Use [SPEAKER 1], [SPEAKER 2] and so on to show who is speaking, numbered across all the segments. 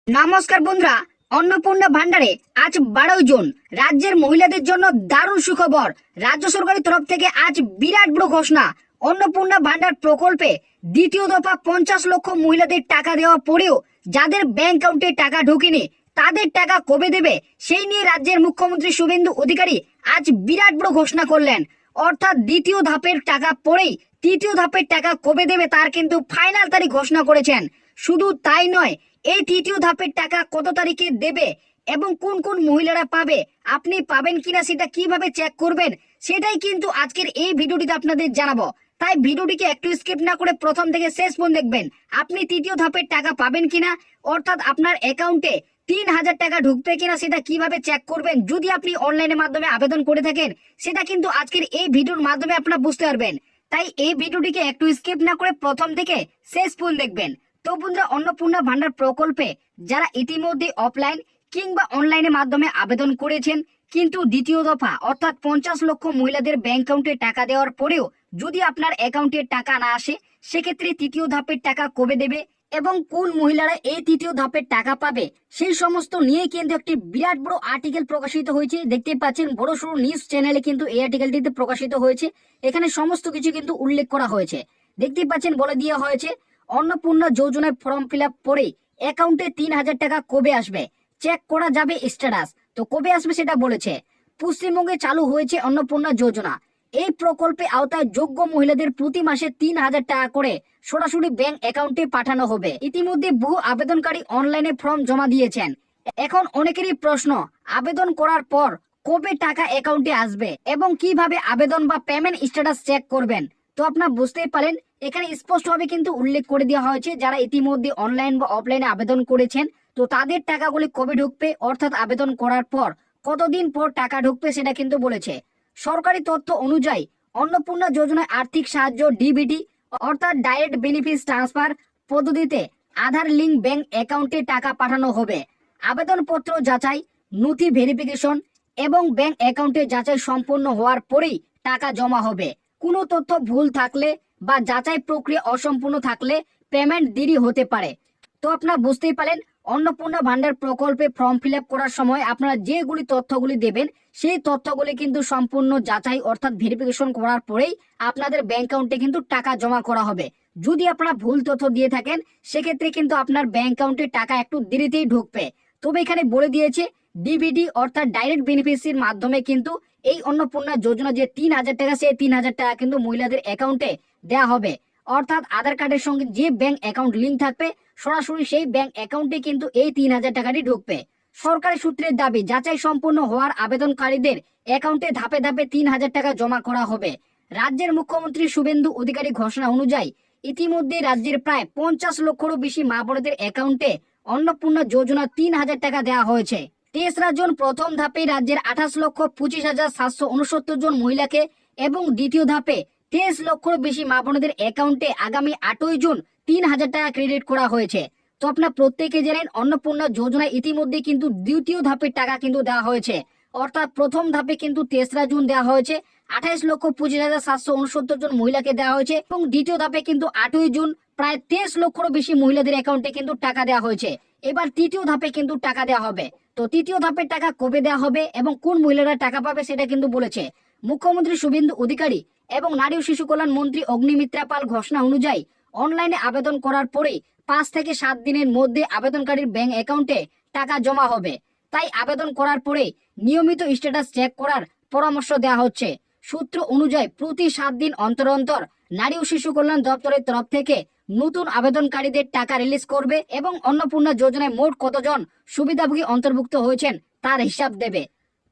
[SPEAKER 1] নমস্কার বন্ধুরা, অন্নপূর্ণা ভান্ডারে আজ 12 জুন রাজ্যের মহিলাদের জন্য দারুণ সুখবর। রাজ্য সরকারের তরফ থেকে আজ বিরাট বড় ঘোষণা। অন্নপূর্ণা ভান্ডার প্রকল্পে দ্বিতীয় দফা 50 লক্ষ মহিলাদের টাকা দেওয়ার পরেও যাদের ব্যাংক অ্যাকাউন্টে টাকা ঢোকেনি তাদের টাকা কবে দেবে সেই নিয়ে রাজ্যের মুখ্যমন্ত্রী শুভেন্দু অধিকারী আজ বিরাট বড় ঘোষণা করলেন। অর্থাৎ দ্বিতীয় ধাপের টাকা পরেই তৃতীয় ধাপের টাকা কবে দেবে তার কিন্তু ফাইনাল তারিখ ঘোষণা করেছেন। শুধু তাই নয়, এই তৃতীয় ধাপের টাকা কত তারিখে দেবে এবং কোন কোন মহিলারা পাবে, আপনি পাবেন কিনা সেটা কিভাবে চেক করবেন সেটাই কিন্তু আজকের এই ভিডিওটিতে আপনাদের জানাবো। তাই ভিডিওটিকে একটু স্কিপ না করে প্রথম থেকে শেষ পর্যন্ত দেখবেন। আপনি তৃতীয় ধাপের টাকা পাবেন কিনা, অর্থাৎ আপনার অ্যাকাউন্টে 3000 টাকা ঢুকবে কিনা সেটা কিভাবে চেক করবেন, যদি আপনি অনলাইনের মাধ্যমে আবেদন করে থাকেন সেটা কিন্তু আজকের এই ভিডিওর মাধ্যমে আপনারা বুঝতে পারবেন। তাই এই ভিডিওটিকে একটু স্কিপ না করে প্রথম থেকে শেষ পর্যন্ত দেখবেন। তো বন্ধুরা, অন্নপূর্ণা ভান্ডার প্রকল্পে যারা ইতিমধ্যে অফলাইন কিংবা অনলাইনের মাধ্যমে আবেদন করেছেন কিন্তু দ্বিতীয় দফা অর্থাৎ 50 লক্ষ মহিলাদের ব্যাংক অ্যাকাউন্টে টাকা দেওয়ার পরেও যদি আপনার অ্যাকাউন্টে টাকা না আসে, সেক্ষেত্রে তৃতীয় ধাপের টাকা কবে দেবে এবং কোন মহিলারা এই তৃতীয় ধাপের টাকা পাবে সেই সমস্ত নিয়ে কিন্তু একটি বিরাট বড় আর্টিকেল প্রকাশিত হয়েছে। দেখতে পাচ্ছেন বড় সড়ো নিউজ চ্যানেলে কিন্তু এই আর্টিকেলটিতে প্রকাশিত হয়েছে। এখানে সমস্ত কিছু কিন্তু উল্লেখ করা হয়েছে। দেখতে পাচ্ছেন বলে দেওয়া হয়েছে অন্নপূর্ণা যোজনায় ফর্ম ফিল আপ করে অ্যাকাউন্টে 3000 টাকা কবে আসবে, চেক করা যাবে স্ট্যাটাস। তো কবে আসবে সেটা বলেছে। পশ্চিমবঙ্গে চালু হয়েছে অন্নপূর্ণা যোজনা। এই প্রকল্পে আওতায় যোগ্য মহিলাদের প্রতি মাসে 3000 টাকা করে সরাসরি ব্যাংক অ্যাকাউন্টে পাঠানো হবে। ইতিমধ্যে বহু আবেদনকারী অনলাইনে ফর্ম জমা দিয়েছেন। এখন অনেকেরই প্রশ্ন, আবেদন করার পর কবে টাকা অ্যাকাউন্টে আসবে এবং কিভাবে আবেদন বা পেমেন্ট স্ট্যাটাস চেক করবেন। তো আপনারা বুঝতেই পারেন এখানে স্পষ্টভাবে কিন্তু উল্লেখ করে দেওয়া হয়েছে যারা ইতিমধ্যে অনলাইন বা অফলাইনে আবেদন করেছেন তো তাদের টাকাগুলি কবে ঢুকবে, অর্থাৎ আবেদন করার পর কতদিন পর টাকা ঢুকবে সেটা কিন্তু বলেছে। সরকারি তথ্য অনুযায়ী অন্নপূর্ণা যোজনায় আর্থিক সাহায্য ডিবিটি অর্থাৎ ডাইরেক্ট বেনিফিট ট্রান্সফার পদ্ধতিতে আধার লিঙ্ক ব্যাংক অ্যাকাউন্টে টাকা পাঠানো হবে। আবেদনপত্র যাচাই, নথি ভেরিফিকেশন এবং ব্যাংক অ্যাকাউন্টে যাচাই সম্পন্ন হওয়ার পরেই টাকা জমা হবে। কোনো তথ্য ভুল থাকলে বা যাচাই প্রক্রিয়া অসম্পূর্ণ থাকলে পেমেন্ট দেরি হতে পারে। তো আপনারা বুঝতেই পারেন অন্নপূর্ণা ভান্ডার প্রকল্পে ফর্ম ফিল আপ করার সময় আপনারা যেগুলি তথ্যগুলি দেবেন সেই তথ্যগুলি কিন্তু সম্পূর্ণ যাচাই অর্থাৎ ভেরিফিকেশন করার পরেই আপনাদের ব্যাংক অ্যাকাউন্টে কিন্তু টাকা জমা করা হবে। যদি আপনারা ভুল তথ্য দিয়ে থাকেন সেক্ষেত্রে কিন্তু আপনার ব্যাংক অ্যাকাউন্টে টাকা একটু দেরিতেই ঢুকবে। তবে এখানে বলে দিয়েছে ডিবিডি অর্থাৎ ডাইরেক্ট বেনিফিসির মাধ্যমে কিন্তু এই অন্নপূর্ণা যোজনা যে 3000 টাকা সেই 3000 টাকা কিন্তু মহিলাদের অ্যাকাউন্টে দেওয়া হবে। অর্থাৎ আধার কার্ডের সঙ্গে যে ব্যাংক অ্যাকাউন্ট লিঙ্ক থাকবে সরাসরি সেই ব্যাংক অ্যাকাউন্টে কিন্তু এই 3000 টাকাটি ঢুকবে। সরকারি সূত্রের দাবি যাচাই সম্পূর্ণ হওয়ার আবেদনকারীদের অ্যাকাউন্টে ধাপে ধাপে 3000 টাকা জমা করা হবে। রাজ্যের মুখ্যমন্ত্রী শুভেন্দু অধিকারী ঘোষণা অনুযায়ী ইতিমধ্যে রাজ্যের প্রায় 50 লক্ষেরও বেশি মা বোনদের অ্যাকাউন্টে অন্নপূর্ণা যোজনা 3000 টাকা দেওয়া হয়েছে। 23রা জুন প্রথম ধাপে রাজ্যের 28,25,769 জন মহিলাকে এবং দ্বিতীয় ধাপে 23 লক্ষের বেশি মা বোনদের অ্যাকাউন্টে আগামী 8ই জুন 3000 টাকা ক্রেডিট করা হয়েছে। তো আপনারা প্রত্যেকে জানেন অন্নপূর্ণা যোজনায় ইতিমধ্যে কিন্তু দ্বিতীয় ধাপের টাকা কিন্তু দেওয়া হয়েছে। অর্থাৎ প্রথম ধাপে কিন্তু 23রা জুন দেওয়া হয়েছে 28,25,769 জন মহিলাকে দেওয়া হয়েছে এবং দ্বিতীয় ধাপে কিন্তু 8ই জুন প্রায় 23 লক্ষেরও বেশি মহিলাদের অ্যাকাউন্টে কিন্তু টাকা দেওয়া হয়েছে। এবার তৃতীয় ধাপে কিন্তু টাকা দেওয়া হবে। তো তৃতীয় ধাপের টাকা কবে দেওয়া হবে এবং কোন মহিলারা টাকা পাবে সেটা কিন্তু বলেছে মুখ্যমন্ত্রী শুভেন্দু অধিকারী এবং নারী ও শিশু কল্যাণ মন্ত্রী অগ্নিমিত্রা পাল। ঘোষণা অনুযায়ী অনলাইনে আবেদন করার পরে 5 থেকে 7 দিনের মধ্যে আবেদনকারীর ব্যাংক অ্যাকাউন্টে টাকা জমা হবে। তাই আবেদন করার পরে নিয়মিত স্ট্যাটাস চেক করার পরামর্শ দেওয়া হচ্ছে। সূত্র অনুযায়ী প্রতি 7 দিন অন্তর অন্তর নারী ও শিশু কল্যাণ দপ্তরের তরফ থেকে নতুন আবেদনকারীদের টাকা রিলিজ করবে এবং অন্নপূর্ণা যোজনায় মোট কতজন সুবিধাভোগী অন্তর্ভুক্ত হয়েছেন তার হিসাব দেবে।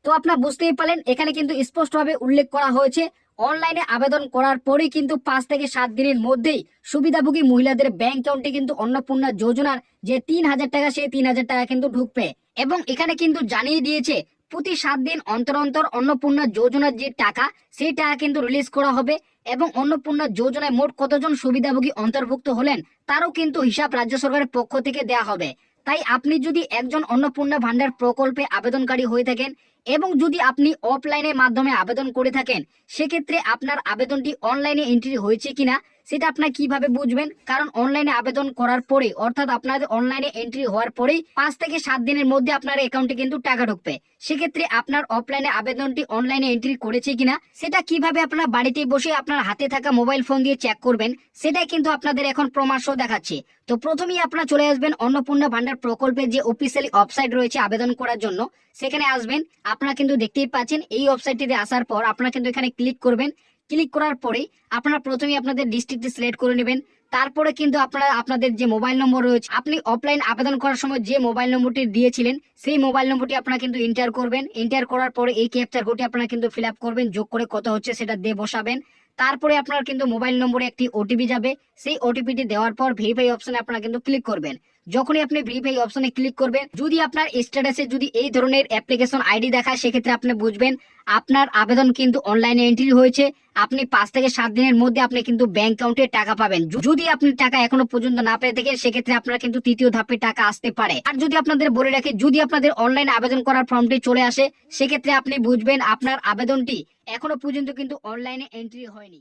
[SPEAKER 1] তো আপনারা বুঝতেই পারলেন এখানে কিন্তু স্পষ্টভাবে উল্লেখ করা হয়েছে অনলাইনে আবেদন করার পরেই কিন্তু 5 থেকে 7 দিনের মধ্যেই সুবিধাভোগী মহিলাদের ব্যাংক অ্যাকাউন্টে কিন্তু অন্নপূর্ণা যোজনার যে 3000 টাকা সেই 3000 টাকা কিন্তু ঢুকবে। এবং এখানে কিন্তু জানিয়ে দিয়েছে প্রতি 7 দিন অন্তর অন্তর অন্নপূর্ণা যোজনার যে টাকা সেই টাকা কিন্তু রিলিজ করা হবে এবং অন্নপূর্ণা যোজনায় মোট কতজন সুবিধাভোগী অন্তর্ভুক্ত হলেন তারও কিন্তু হিসাব রাজ্য সরকারের পক্ষ থেকে দেওয়া হবে। তাই আপনি যদি একজন অন্নপূর্ণা ভান্ডার প্রকল্পে আবেদনকারী হয়ে থাকেন এবং যদি আপনি অফলাইনের মাধ্যমে আবেদন করে থাকেন সেক্ষেত্রে আপনার আবেদনটি অনলাইনে এন্ট্রি হয়েছে কিনা সেটা আপনারা কিভাবে বুঝবেন? কারণ অনলাইনে আবেদন করার পরে অর্থাৎ আপনাদের অনলাইনে এন্ট্রি হওয়ার পরেই 5 থেকে 7 দিনের মধ্যে আপনার অ্যাকাউন্টে কিন্তু টাকা ঢুকবে। সেক্ষেত্রে আপনার অফলাইনে আবেদনটি অনলাইনে এন্ট্রি করেছে কিনা সেটা কিভাবে আপনারা বাড়িতে বসে আপনার হাতে থাকা মোবাইল ফোন দিয়ে চেক করবেন, সেটাই কিন্তু আপনাদের এখন প্রমাণ সহ দেখাচ্ছে। তো প্রথমেই আপনারা চলে আসবেন অন্নপূর্ণা ভান্ডার প্রকল্পের যে অফিসিয়ালি ওয়েবসাইট রয়েছে আবেদন করার জন্য, সেখানে আসবেন। আপনারা কিন্তু দেখতেই পাচ্ছেন এই ওয়েবসাইটটিতে আসার পর আপনারা কিন্তু এখানে ক্লিক করবেন। ক্লিক করার পরে আপনারা প্রথমেই আপনাদের ডিস্ট্রিক্টটি সিলেক্ট করে নেবেন। তারপরে কিন্তু আপনারা আপনাদের যে মোবাইল নম্বর রয়েছে, আপনি অফলাইন আবেদন করার সময় যে মোবাইল নম্বরটি দিয়েছিলেন সেই মোবাইল নম্বরটি আপনারা কিন্তু এন্টার করবেন। এন্টার করার পরে এই ক্যাপচার কোডটি আপনারা কিন্তু ফিল আপ করবেন, যোগ করে কত হচ্ছে সেটা দিয়ে বসাবেন। তারপরে আপনার কিন্তু মোবাইল নম্বরে একটি ওটিপি যাবে, সেই ওটিপিটি দেওয়ার পর ভেরিফাই অপশনে আপনারা কিন্তু ক্লিক করবেন। যখনই আপনি ভেরিফাই অপশনে ক্লিক করবেন, যদি আপনার স্ট্যাটাসে যদি এই ধরনের অ্যাপ্লিকেশন আইডি দেখায়, সেক্ষেত্রে আপনি বুঝবেন আপনার আবেদন কিন্তু অনলাইনে এন্ট্রি হয়েছে। আপনি 5 থেকে 7 দিনের মধ্যে আপনি কিন্তু ব্যাংক অ্যাকাউন্টে টাকা পাবেন। যদি আপনি টাকা এখনো পর্যন্ত না পেয়ে থাকেন, সেক্ষেত্রে আপনার কিন্তু তৃতীয় ধাপে টাকা আসতে পারে। আর যদি আপনাদের বলে রাখি, যদি আপনাদের অনলাইন আবেদন করার ফর্মটি চলে আসে, সেক্ষেত্রে আপনি বুঝবেন আপনার আবেদনটি এখনো পর্যন্ত কিন্তু অনলাইনে এন্ট্রি হয়নি।